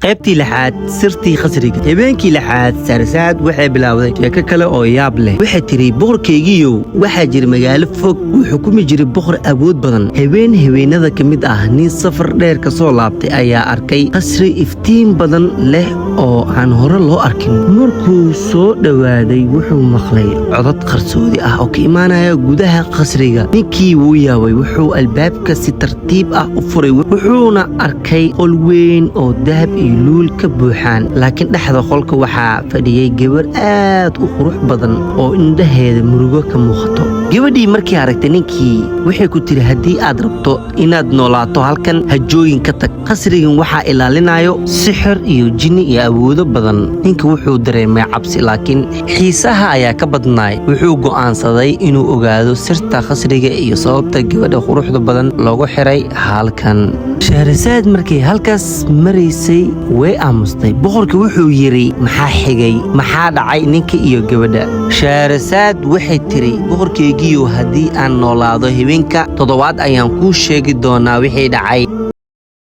qaybtii lixaad sirtii qasriga. habeenkii lixaad Shahrazad waxay bilaawday sheeko kale oo yaab leh. waxay tiri boqorkaygiiyow waxaa jira magaalo fog uu xukumi jiray boqor awood badan. haweenada ka mid ah nin safar dheer ka soo laabtay ayaa arkay qasri iftiin badan leh oo aan hore loo arkin. markuu soo dhawaaday wuxuu maqlay codad qarsoodi ah oo ka imaanaya gudaha qasriga. ninkii wuu yaabay, wuxuu albaabka si tartiib ah u furay, wuxuuna arkay qol weyn oo dahab iyo luul ka buuxaan. laakiin dhexda qolka waxaa fadhiyay gabar aad u qurux badan oo indhaheeda murugo ka muuqato. gabadhii markii aragtay ninkii waxay ku tiri, haddii aad rabto inaad noolaato halkan hajooyin ka tag. qasrigan waxaa ilaalinayo sixir iyo jinni iyo awoodo badan. ninka wuxuu dareemay cabsi, laakiin xiisaha ayaa ka badnaay. wuxuu go'aansaday inuu ogaado sirta qasriga iyo sababta gabadha quruxda badan loogu xiray halkan. Shahrazad markay halkaas maraysay way aamustay. boqorka wuxuu yiri, maxaa xigay? maxaa dhacay ninka iyo gabadha? Shahrazad waxay tiri, boqorkaygiiyo haddii aan noolaado habeenka toddobaad ayaan kuu sheegi doonaa wixii dhacay.